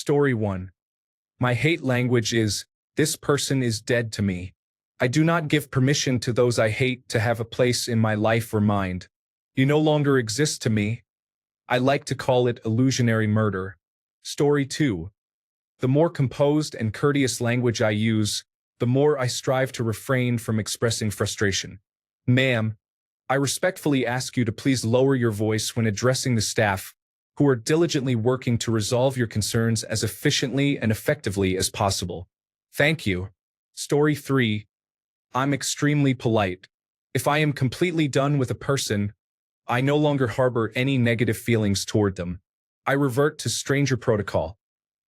Story 1. My hate language is, this person is dead to me. I do not give permission to those I hate to have a place in my life or mind. You no longer exist to me. I like to call it illusionary murder. Story 2. The more composed and courteous language I use, the more I strive to refrain from expressing frustration. Ma'am, I respectfully ask you to please lower your voice when addressing the staff, who are diligently working to resolve your concerns as efficiently and effectively as possible. Thank you. Story 3. I'm extremely polite. If I am completely done with a person, I no longer harbor any negative feelings toward them. I revert to stranger protocol,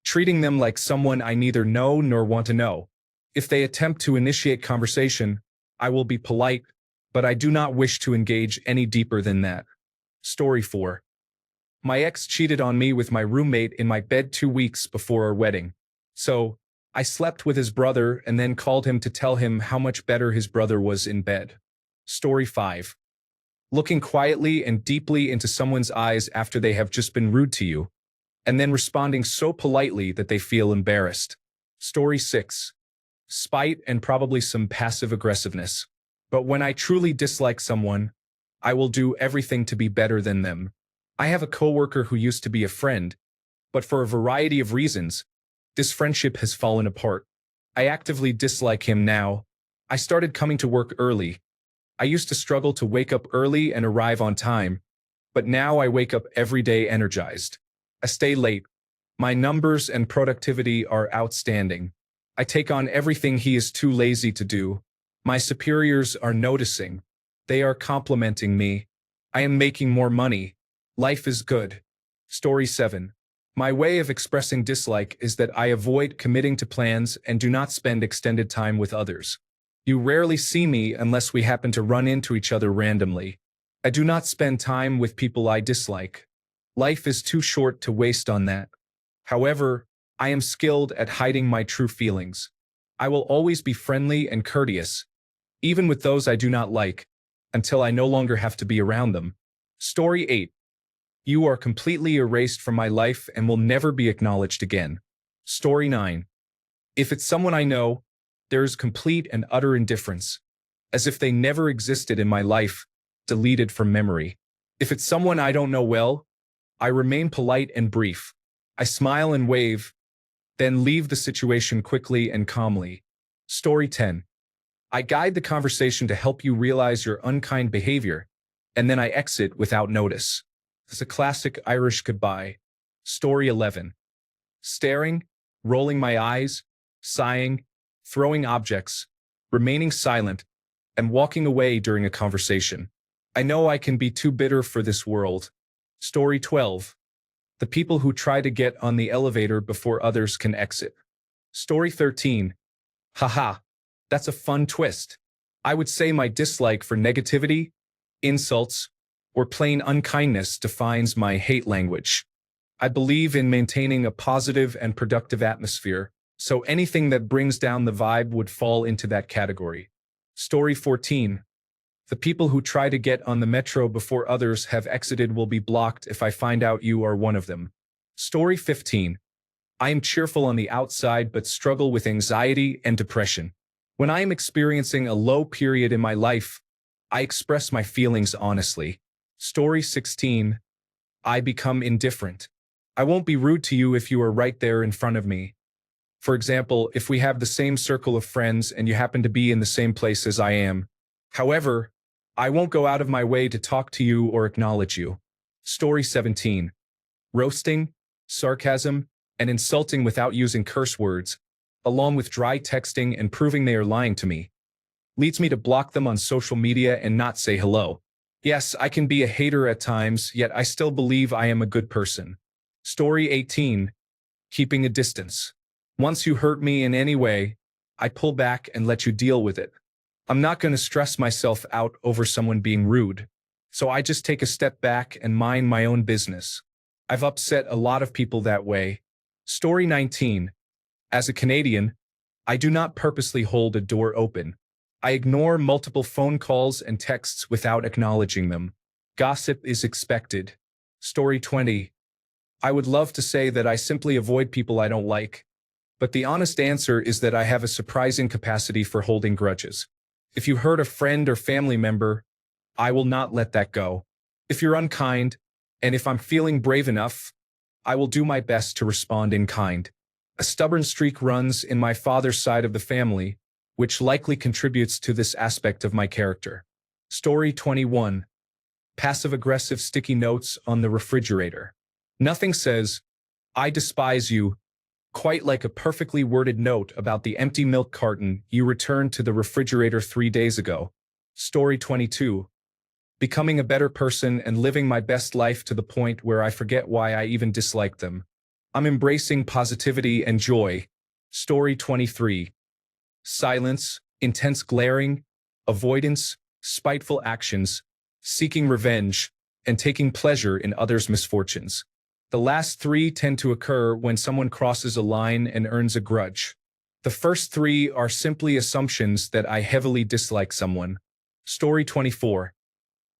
treating them like someone I neither know nor want to know. If they attempt to initiate conversation, I will be polite, but I do not wish to engage any deeper than that. Story 4. My ex cheated on me with my roommate in my bed 2 weeks before our wedding. So, I slept with his brother and then called him to tell him how much better his brother was in bed. Story 5. Looking quietly and deeply into someone's eyes after they have just been rude to you, and then responding so politely that they feel embarrassed. Story 6. Spite and probably some passive aggressiveness. But when I truly dislike someone, I will do everything to be better than them. I have a coworker who used to be a friend, but for a variety of reasons, this friendship has fallen apart. I actively dislike him now. I started coming to work early. I used to struggle to wake up early and arrive on time, but now I wake up every day energized. I stay late. My numbers and productivity are outstanding. I take on everything he is too lazy to do. My superiors are noticing. They are complimenting me. I am making more money. Life is good. Story 7. My way of expressing dislike is that I avoid committing to plans and do not spend extended time with others. You rarely see me unless we happen to run into each other randomly. I do not spend time with people I dislike. Life is too short to waste on that. However, I am skilled at hiding my true feelings. I will always be friendly and courteous, even with those I do not like, until I no longer have to be around them. Story 8. You are completely erased from my life and will never be acknowledged again. Story 9. If it's someone I know, there is complete and utter indifference, as if they never existed in my life, deleted from memory. If it's someone I don't know well, I remain polite and brief. I smile and wave, then leave the situation quickly and calmly. Story 10. I guide the conversation to help you realize your unkind behavior, and then I exit without notice. It's a classic Irish goodbye. Story 11. Staring, rolling my eyes, sighing, throwing objects, remaining silent, and walking away during a conversation. I know I can be too bitter for this world. Story 12. The people who try to get on the elevator before others can exit. Story 13. Haha, that's a fun twist. I would say my dislike for negativity, insults, or plain unkindness defines my hate language. I believe in maintaining a positive and productive atmosphere, so anything that brings down the vibe would fall into that category. Story 14. The people who try to get on the metro before others have exited will be blocked if I find out you are one of them. Story 15. I am cheerful on the outside but struggle with anxiety and depression. When I am experiencing a low period in my life, I express my feelings honestly. Story 16. I become indifferent. I won't be rude to you if you are right there in front of me. For example, if we have the same circle of friends and you happen to be in the same place as I am. However, I won't go out of my way to talk to you or acknowledge you. Story 17. Roasting, sarcasm, and insulting without using curse words, along with dry texting and proving they are lying to me, leads me to block them on social media and not say hello. Yes, I can be a hater at times, yet I still believe I am a good person. Story 18. Keeping a distance. Once you hurt me in any way, I pull back and let you deal with it. I'm not going to stress myself out over someone being rude, so I just take a step back and mind my own business. I've upset a lot of people that way. Story 19. As a Canadian, I do not purposely hold a door open. I ignore multiple phone calls and texts without acknowledging them. Gossip is expected. Story 20. I would love to say that I simply avoid people I don't like, but the honest answer is that I have a surprising capacity for holding grudges. If you hurt a friend or family member, I will not let that go. If you're unkind, and if I'm feeling brave enough, I will do my best to respond in kind. A stubborn streak runs in my father's side of the family, which likely contributes to this aspect of my character. Story 21. Passive-aggressive sticky notes on the refrigerator. Nothing says, "I despise you," quite like a perfectly worded note about the empty milk carton you returned to the refrigerator 3 days ago. Story 22. Becoming a better person and living my best life to the point where I forget why I even dislike them. I'm embracing positivity and joy. Story 23. Silence, intense glaring, avoidance, spiteful actions, seeking revenge, and taking pleasure in others' misfortunes. The last three tend to occur when someone crosses a line and earns a grudge. The first three are simply assumptions that I heavily dislike someone. Story 24.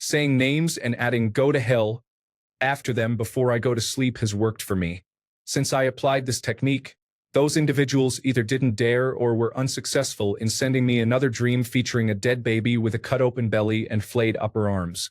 Saying names and adding "go to hell" after them before I go to sleep has worked for me. Since I applied this technique, those individuals either didn't dare or were unsuccessful in sending me another dream featuring a dead baby with a cut-open belly and flayed upper arms.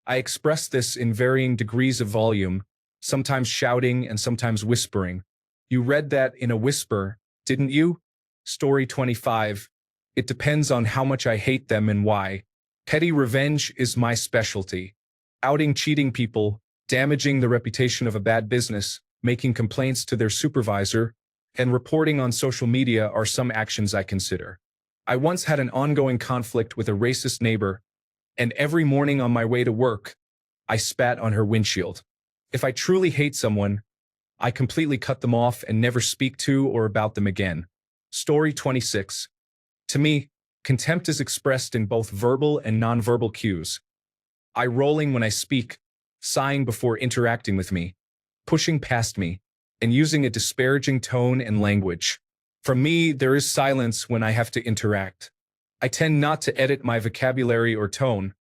I express this in varying degrees of volume, sometimes shouting and sometimes whispering. You read that in a whisper, didn't you? Story 25. It depends on how much I hate them and why. Petty revenge is my specialty. Outing cheating people, damaging the reputation of a bad business, making complaints to their supervisor, and reporting on social media are some actions I consider. I once had an ongoing conflict with a racist neighbor, and every morning on my way to work, I spat on her windshield. If I truly hate someone, I completely cut them off and never speak to or about them again. Story 26. To me, contempt is expressed in both verbal and nonverbal cues. Eye-rolling when I speak, sighing before interacting with me, pushing past me, and using a disparaging tone and language. For me, there is silence when I have to interact. I tend not to edit my vocabulary or tone,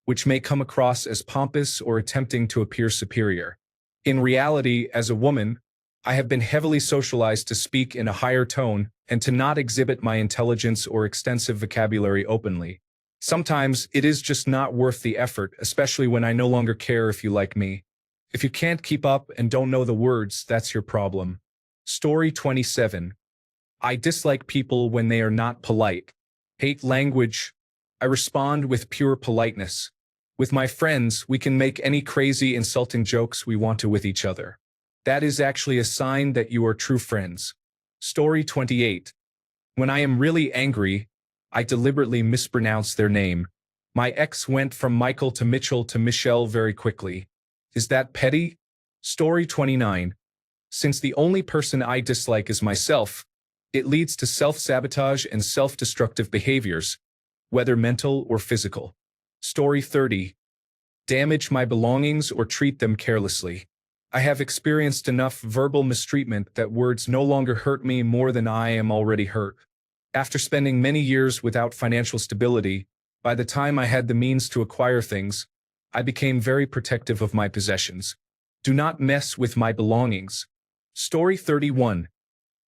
which may come across as pompous or attempting to appear superior. In reality, as a woman, I have been heavily socialized to speak in a higher tone and to not exhibit my intelligence or extensive vocabulary openly. Sometimes it is just not worth the effort, especially when I no longer care if you like me. If you can't keep up and don't know the words, that's your problem. Story 27. I dislike people when they are not polite. Hate language. I respond with pure politeness. With my friends, we can make any crazy, insulting jokes we want to with each other. That is actually a sign that you are true friends. Story 28. When I am really angry, I deliberately mispronounce their name. My ex went from Michael to Mitchell to Michelle very quickly. Is that petty? Story 29. Since the only person I dislike is myself, it leads to self-sabotage and self-destructive behaviors, whether mental or physical. Story 30. Damage my belongings or treat them carelessly. I have experienced enough verbal mistreatment that words no longer hurt me more than I am already hurt. After spending many years without financial stability, by the time I had the means to acquire things, I became very protective of my possessions. Do not mess with my belongings. Story 31.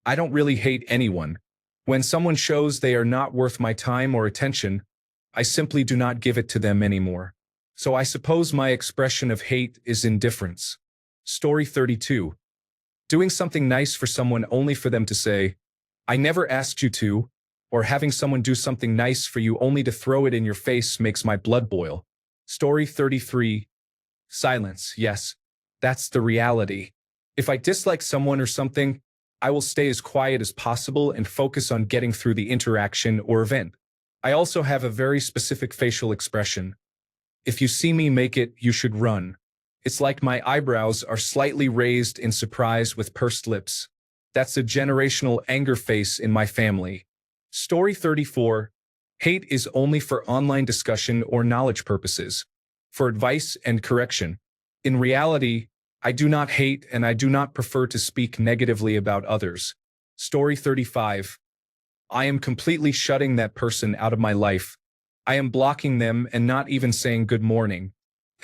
I don't really hate anyone. When someone shows they are not worth my time or attention, I simply do not give it to them anymore. So I suppose my expression of hate is indifference. Story 32. Doing something nice for someone only for them to say, "I never asked you to," or having someone do something nice for you only to throw it in your face makes my blood boil. Story 33. Silence. Yes, that's the reality. If I dislike someone or something, I will stay as quiet as possible and focus on getting through the interaction or event. I also have a very specific facial expression. If you see me make it, you should run. It's like my eyebrows are slightly raised in surprise with pursed lips. That's a generational anger face in my family. Story 34. Hate is only for online discussion or knowledge purposes, for advice and correction. In reality, I do not hate and I do not prefer to speak negatively about others. Story 35. I am completely shutting that person out of my life. I am blocking them and not even saying good morning.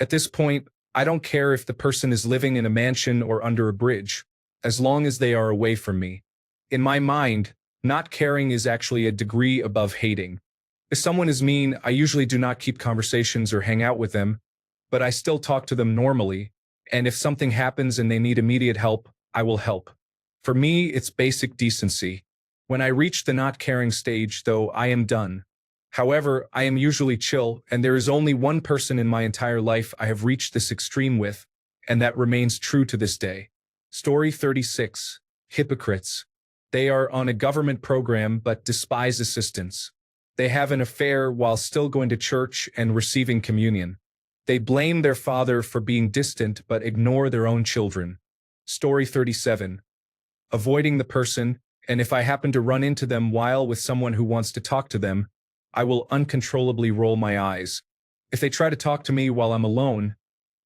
At this point, I don't care if the person is living in a mansion or under a bridge, as long as they are away from me. In my mind, not caring is actually a degree above hating. If someone is mean, I usually do not keep conversations or hang out with them, but I still talk to them normally, and if something happens and they need immediate help, I will help. For me, it's basic decency. When I reach the not caring stage, though, I am done. However, I am usually chill, and there is only one person in my entire life I have reached this extreme with, and that remains true to this day. Story 36. Hypocrites. They are on a government program but despise assistance. They have an affair while still going to church and receiving communion. They blame their father for being distant but ignore their own children. Story 37. Avoiding the person, and if I happen to run into them while with someone who wants to talk to them, I will uncontrollably roll my eyes. If they try to talk to me while I'm alone,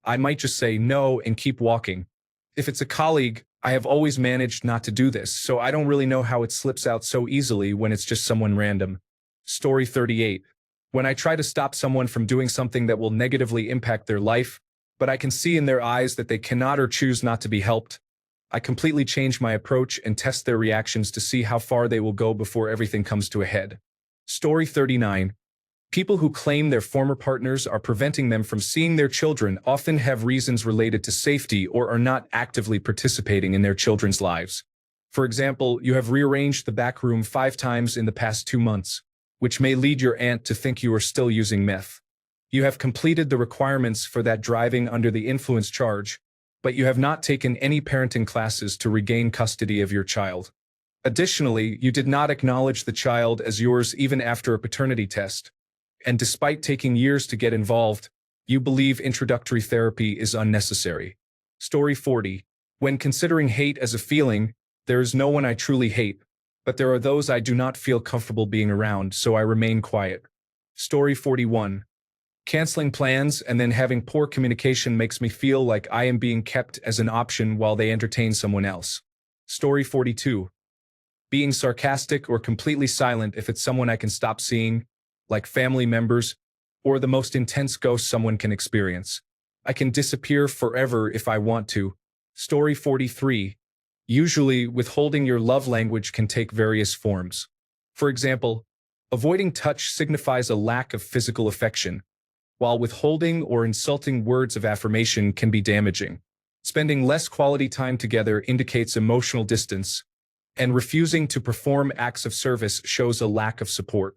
I might just say no and keep walking. If it's a colleague, I have always managed not to do this, so I don't really know how it slips out so easily when it's just someone random. Story 38. When I try to stop someone from doing something that will negatively impact their life, but I can see in their eyes that they cannot or choose not to be helped, I completely change my approach and test their reactions to see how far they will go before everything comes to a head. Story 39. People who claim their former partners are preventing them from seeing their children often have reasons related to safety or are not actively participating in their children's lives. For example, you have rearranged the back room 5 times in the past 2 months, which may lead your aunt to think you are still using meth. You have completed the requirements for that driving under the influence charge, but you have not taken any parenting classes to regain custody of your child. Additionally, you did not acknowledge the child as yours even after a paternity test. And despite taking years to get involved, you believe introductory therapy is unnecessary. Story 40. When considering hate as a feeling, there is no one I truly hate, but there are those I do not feel comfortable being around, so I remain quiet. Story 41. Canceling plans and then having poor communication makes me feel like I am being kept as an option while they entertain someone else. Story 42. Being sarcastic or completely silent if it's someone I can stop seeing, like family members, or the most intense ghost someone can experience. I can disappear forever if I want to. Story 43. Usually, withholding your love language can take various forms. For example, avoiding touch signifies a lack of physical affection, while withholding or insulting words of affirmation can be damaging. Spending less quality time together indicates emotional distance, and refusing to perform acts of service shows a lack of support.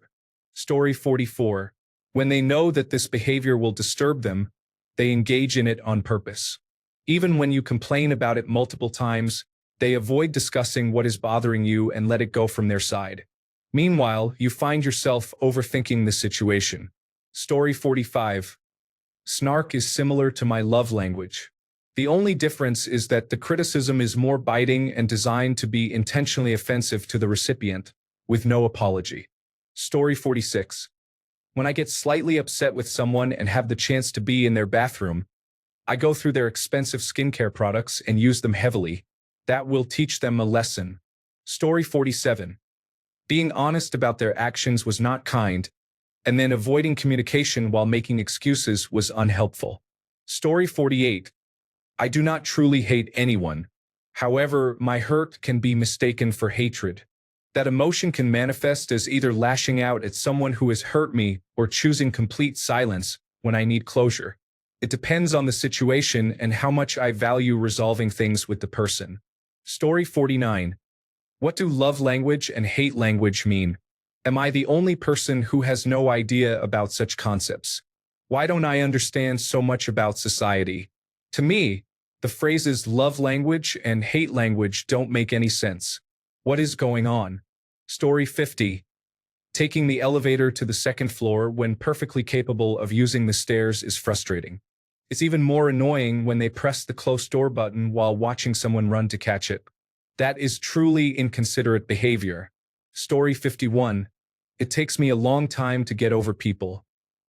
Story 44. When they know that this behavior will disturb them, they engage in it on purpose. Even when you complain about it multiple times, they avoid discussing what is bothering you and let it go from their side. Meanwhile, you find yourself overthinking the situation. Story 45. Snark is similar to my love language. The only difference is that the criticism is more biting and designed to be intentionally offensive to the recipient, with no apology. Story 46. When I get slightly upset with someone and have the chance to be in their bathroom, I go through their expensive skincare products and use them heavily. That will teach them a lesson. Story 47. Being honest about their actions was not kind, and then avoiding communication while making excuses was unhelpful. Story 48. I do not truly hate anyone. However, my hurt can be mistaken for hatred. That emotion can manifest as either lashing out at someone who has hurt me or choosing complete silence when I need closure. It depends on the situation and how much I value resolving things with the person. Story 49. What do love language and hate language mean? Am I the only person who has no idea about such concepts? Why don't I understand so much about society? To me, the phrases love language and hate language don't make any sense. What is going on? Story 50. Taking the elevator to the second floor when perfectly capable of using the stairs is frustrating. It's even more annoying when they press the close door button while watching someone run to catch it. That is truly inconsiderate behavior. Story 51. It takes me a long time to get over people.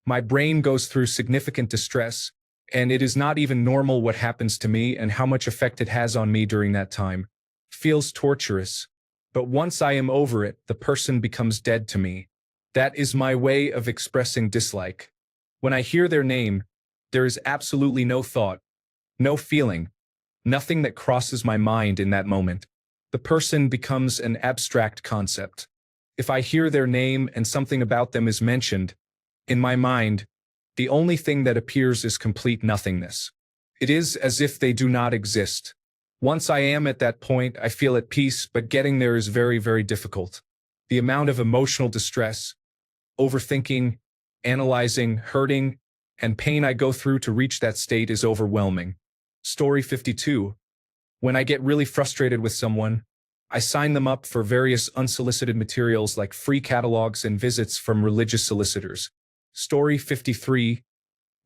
My brain goes through significant distress, and it is not even normal what happens to me and how much effect it has on me during that time. Feels torturous. But once I am over it, the person becomes dead to me. That is my way of expressing dislike. When I hear their name, there is absolutely no thought, No feeling. Nothing that crosses my mind in that moment. The person becomes an abstract concept. If I hear their name and something about them is mentioned, in my mind, the only thing that appears is complete nothingness. It is as if they do not exist. Once I am at that point, I feel at peace, but getting there is very, very difficult. The amount of emotional distress, overthinking, analyzing, hurting, and pain I go through to reach that state is overwhelming. Story 52. When I get really frustrated with someone, I sign them up for various unsolicited materials like free catalogs and visits from religious solicitors. Story 53.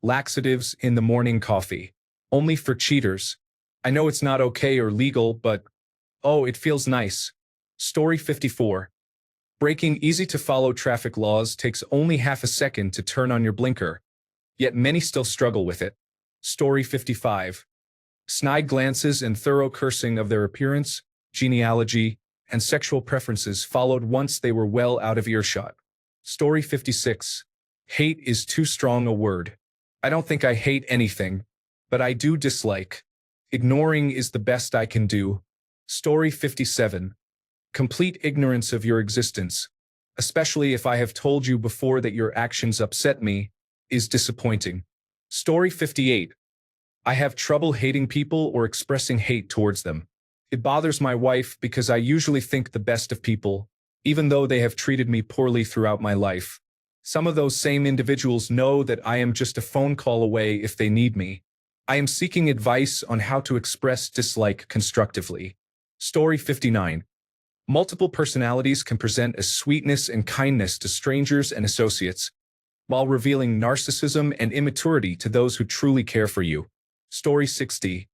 Laxatives in the morning coffee. Only for cheaters. I know it's not okay or legal, but oh, it feels nice. Story 54. Breaking easy-to-follow traffic laws takes only half a second to turn on your blinker, yet many still struggle with it. Story 55. Snide glances and thorough cursing of their appearance, genealogy, and sexual preferences followed once they were well out of earshot. Story 56. Hate is too strong a word. I don't think I hate anything, but I do dislike. Ignoring is the best I can do. Story 57. Complete ignorance of your existence, especially if I have told you before that your actions upset me, is disappointing. Story 58. I have trouble hating people or expressing hate towards them. It bothers my wife because I usually think the best of people, even though they have treated me poorly throughout my life. Some of those same individuals know that I am just a phone call away if they need me. I am seeking advice on how to express dislike constructively. Story 59. Multiple personalities can present a sweetness and kindness to strangers and associates, while revealing narcissism and immaturity to those who truly care for you. Story 60.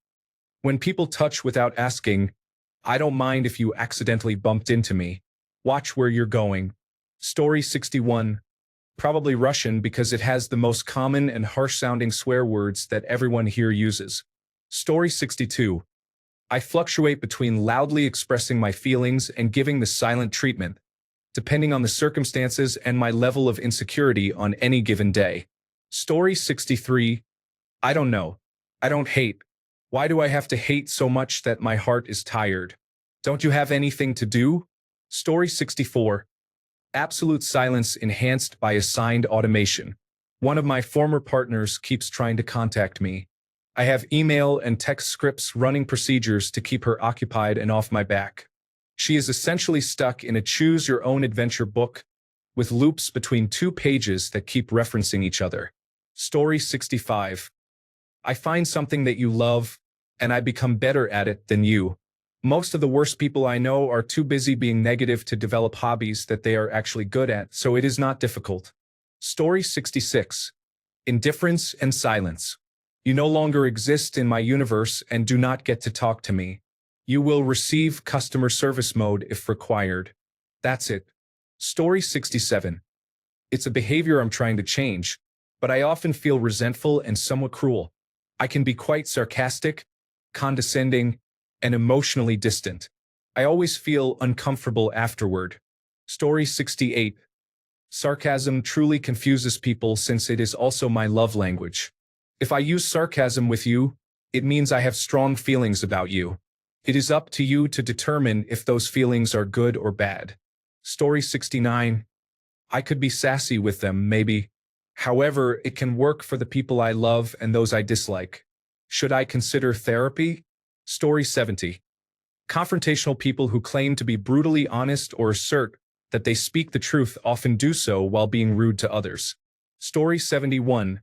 When people touch without asking, I don't mind if you accidentally bumped into me. Watch where you're going. Story 61. Probably Russian because it has the most common and harsh-sounding swear words that everyone here uses. Story 62. I fluctuate between loudly expressing my feelings and giving the silent treatment, depending on the circumstances and my level of insecurity on any given day. Story 63. I don't know. I don't hate. Why do I have to hate so much that my heart is tired? Don't you have anything to do? Story 64. Absolute silence enhanced by assigned automation. One of my former partners keeps trying to contact me. I have email and text scripts running procedures to keep her occupied and off my back. She is essentially stuck in a choose-your-own-adventure book with loops between two pages that keep referencing each other. Story 65. I find something that you love, and I become better at it than you. Most of the worst people I know are too busy being negative to develop hobbies that they are actually good at, so it is not difficult. Story 66. Indifference and silence. You no longer exist in my universe and do not get to talk to me. You will receive customer service mode if required. That's it. Story 67. It's a behavior I'm trying to change, but I often feel resentful and somewhat cruel. I can be quite sarcastic, condescending, and emotionally distant. I always feel uncomfortable afterward. Story 68. Sarcasm truly confuses people since it is also my love language. If I use sarcasm with you, it means I have strong feelings about you. It is up to you to determine if those feelings are good or bad. Story 69. I could be sassy with them, maybe. However, it can work for the people I love and those I dislike. Should I consider therapy? Story 70. Confrontational people who claim to be brutally honest or assert that they speak the truth often do so while being rude to others. Story 71.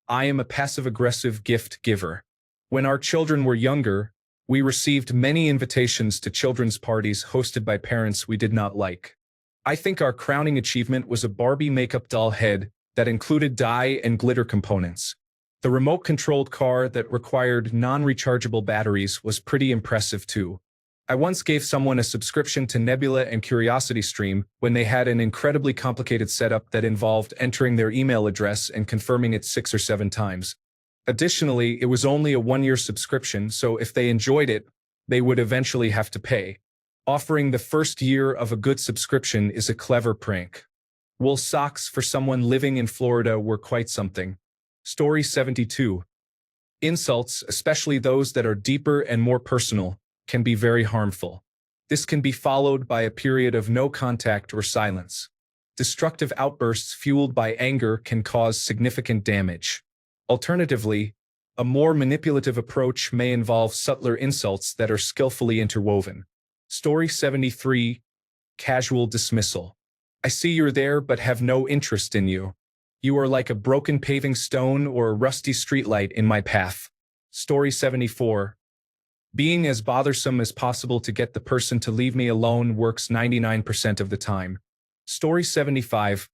I am a passive-aggressive gift giver. When our children were younger, we received many invitations to children's parties hosted by parents we did not like. I think our crowning achievement was a Barbie makeup doll head that included dye and glitter components. The remote-controlled car that required non-rechargeable batteries was pretty impressive too. I once gave someone a subscription to Nebula and CuriosityStream when they had an incredibly complicated setup that involved entering their email address and confirming it 6 or 7 times. Additionally, it was only a 1-year subscription, so if they enjoyed it, they would eventually have to pay. Offering the first year of a good subscription is a clever prank. Wool socks for someone living in Florida were quite something. Story 72. Insults, especially those that are deeper and more personal, can be very harmful. This can be followed by a period of no contact or silence. Destructive outbursts fueled by anger can cause significant damage. Alternatively, a more manipulative approach may involve subtler insults that are skillfully interwoven. Story 73. Casual dismissal. I see you're there but have no interest in you. You are like a broken paving stone or a rusty streetlight in my path. Story 74. Being as bothersome as possible to get the person to leave me alone works 99% of the time. Story 75.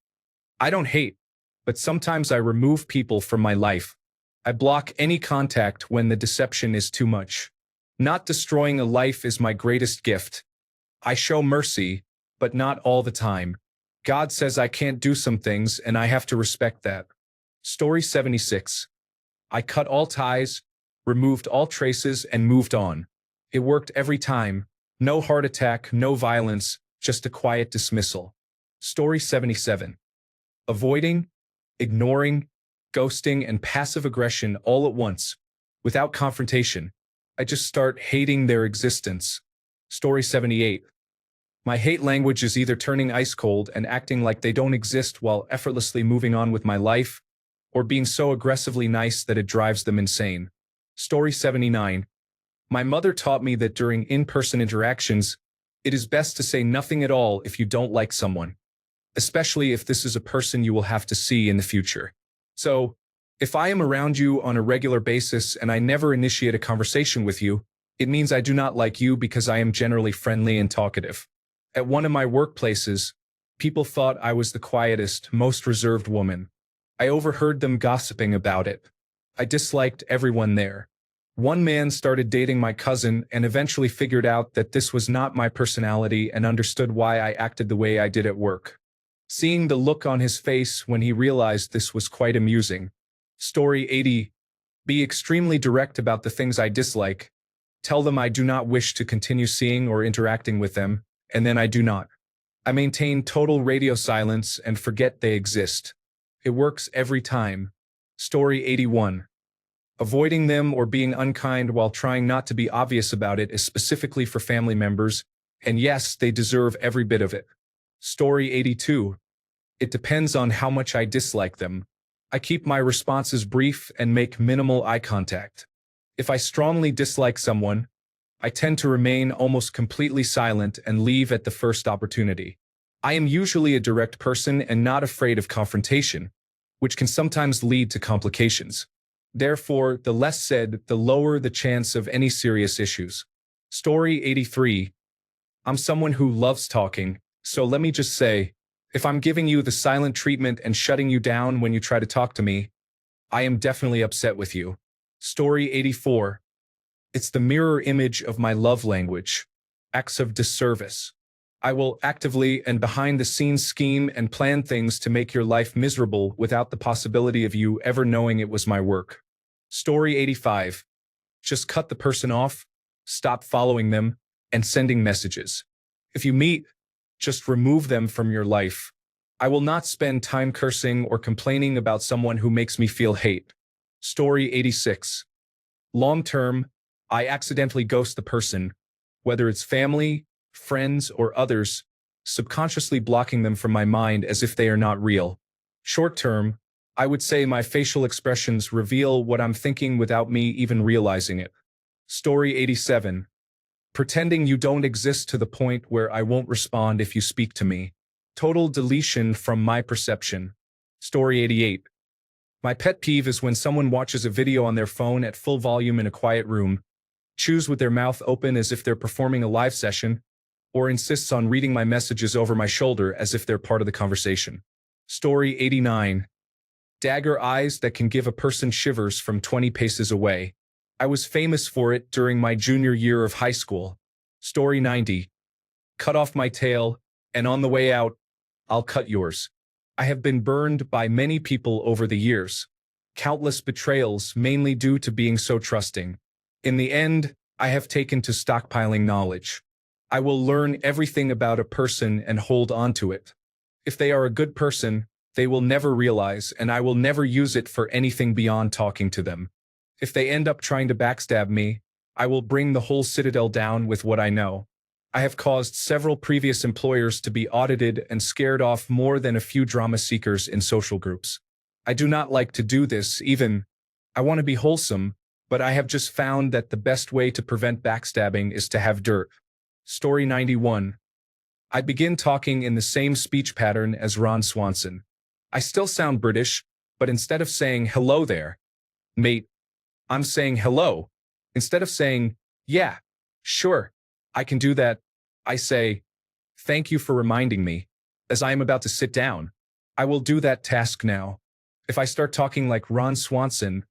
I don't hate, but sometimes I remove people from my life. I block any contact when the deception is too much. Not destroying a life is my greatest gift. I show mercy, but not all the time. God says I can't do some things and I have to respect that. Story 76. I cut all ties, removed all traces, and moved on. It worked every time. No heart attack, no violence, just a quiet dismissal. Story 77. Avoiding, ignoring, ghosting, and passive aggression all at once, without confrontation. I just start hating their existence. Story 78. My hate language is either turning ice cold and acting like they don't exist while effortlessly moving on with my life, or being so aggressively nice that it drives them insane. Story 79. My mother taught me that during in-person interactions, it is best to say nothing at all if you don't like someone, especially if this is a person you will have to see in the future. So, if I am around you on a regular basis and I never initiate a conversation with you, it means I do not like you because I am generally friendly and talkative. At one of my workplaces, people thought I was the quietest, most reserved woman. I overheard them gossiping about it. I disliked everyone there. One man started dating my cousin and eventually figured out that this was not my personality and understood why I acted the way I did at work. Seeing the look on his face when he realized this was quite amusing. Story 80. Be extremely direct about the things I dislike. Tell them I do not wish to continue seeing or interacting with them, and then I do not. I maintain total radio silence and forget they exist. It works every time. Story 81. Avoiding them or being unkind while trying not to be obvious about it is specifically for family members, and yes, they deserve every bit of it. Story 82. It depends on how much I dislike them. I keep my responses brief and make minimal eye contact. If I strongly dislike someone, I tend to remain almost completely silent and leave at the first opportunity. I am usually a direct person and not afraid of confrontation, which can sometimes lead to complications. Therefore, the less said, the lower the chance of any serious issues. Story 83. I'm someone who loves talking, so let me just say, if I'm giving you the silent treatment and shutting you down when you try to talk to me, I am definitely upset with you. Story 84. It's the mirror image of my love language. Acts of disservice. I will actively and behind the scenes scheme and plan things to make your life miserable without the possibility of you ever knowing it was my work. Story 85. Just cut the person off, stop following them, and sending messages. If you meet, just remove them from your life. I will not spend time cursing or complaining about someone who makes me feel hate. Story 86. Long term, I accidentally ghost the person, whether it's family, friends, or others, subconsciously blocking them from my mind as if they are not real. Short term, I would say my facial expressions reveal what I'm thinking without me even realizing it. Story 87. Pretending you don't exist to the point where I won't respond if you speak to me. Total deletion from my perception. Story 88. My pet peeve is when someone watches a video on their phone at full volume in a quiet room, chews with their mouth open as if they're performing a live session, or insists on reading my messages over my shoulder as if they're part of the conversation. Story 89. Dagger eyes that can give a person shivers from 20 paces away. I was famous for it during my junior year of high school. Story 90. Cut off my tail, and on the way out, I'll cut yours. I have been burned by many people over the years. Countless betrayals, mainly due to being so trusting. In the end, I have taken to stockpiling knowledge. I will learn everything about a person and hold on to it. If they are a good person, they will never realize, and I will never use it for anything beyond talking to them. If they end up trying to backstab me, I will bring the whole citadel down with what I know. I have caused several previous employers to be audited and scared off more than a few drama seekers in social groups. I do not like to do this, even. I want to be wholesome, but I have just found that the best way to prevent backstabbing is to have dirt. Story 91. I begin talking in the same speech pattern as Ron Swanson. I still sound British, but instead of saying hello there, mate, I'm saying hello. Instead of saying, yeah, sure, I can do that, I say, thank you for reminding me, as I am about to sit down. I will do that task now. If I start talking like Ron Swanson,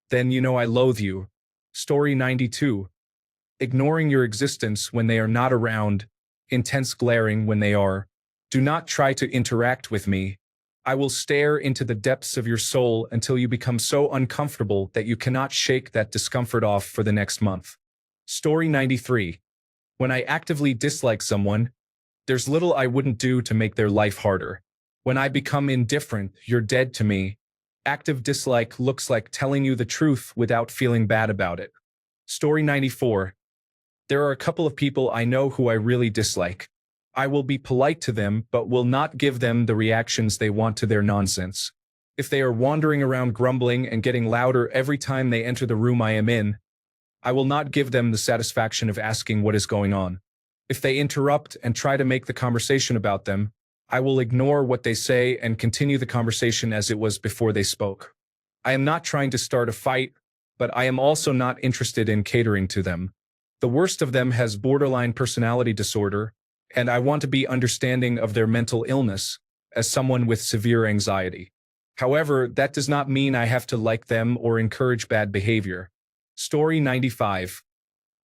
then you know I loathe you. Story 92. Ignoring your existence when they are not around, intense glaring when they are. Do not try to interact with me. I will stare into the depths of your soul until you become so uncomfortable that you cannot shake that discomfort off for the next month. Story 93. When I actively dislike someone, there's little I wouldn't do to make their life harder. When I become indifferent, you're dead to me. Active dislike looks like telling you the truth without feeling bad about it. Story 94. There are a couple of people I know who I really dislike. I will be polite to them, but will not give them the reactions they want to their nonsense. If they are wandering around grumbling and getting louder every time they enter the room I am in, I will not give them the satisfaction of asking what is going on. If they interrupt and try to make the conversation about them, I will ignore what they say and continue the conversation as it was before they spoke. I am not trying to start a fight, but I am also not interested in catering to them. The worst of them has borderline personality disorder, and I want to be understanding of their mental illness as someone with severe anxiety. However, that does not mean I have to like them or encourage bad behavior. Story 95.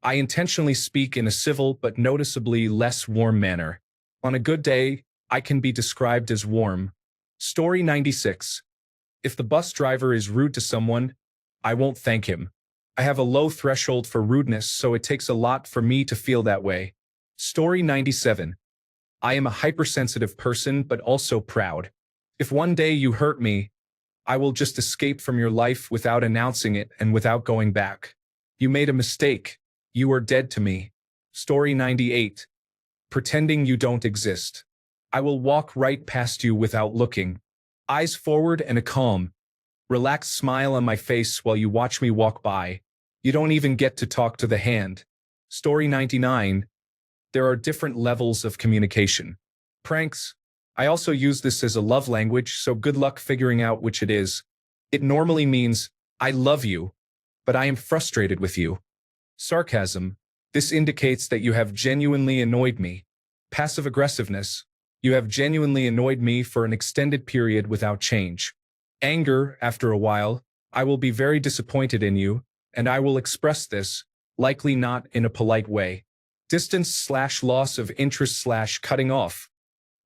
I intentionally speak in a civil but noticeably less warm manner. On a good day, I can be described as warm. Story 96. If the bus driver is rude to someone, I won't thank him. I have a low threshold for rudeness, so it takes a lot for me to feel that way. Story 97. I am a hypersensitive person but also proud. If one day you hurt me, I will just escape from your life without announcing it and without going back. You made a mistake. You are dead to me. Story 98. Pretending you don't exist. I will walk right past you without looking. Eyes forward and a calm, relaxed smile on my face while you watch me walk by. You don't even get to talk to the hand. Story 99. There are different levels of communication. Pranks. I also use this as a love language, so good luck figuring out which it is. It normally means, I love you, but I am frustrated with you. Sarcasm. This indicates that you have genuinely annoyed me. Passive aggressiveness. You have genuinely annoyed me for an extended period without change. Anger. After a while, I will be very disappointed in you, and I will express this, likely not in a polite way. Distance/loss of interest/cutting off.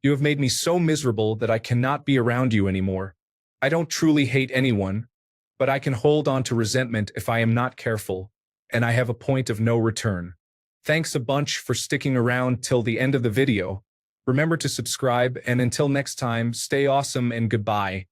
You have made me so miserable that I cannot be around you anymore. I don't truly hate anyone, but I can hold on to resentment if I am not careful, and I have a point of no return. Thanks a bunch for sticking around till the end of the video. Remember to subscribe, and until next time, stay awesome and goodbye.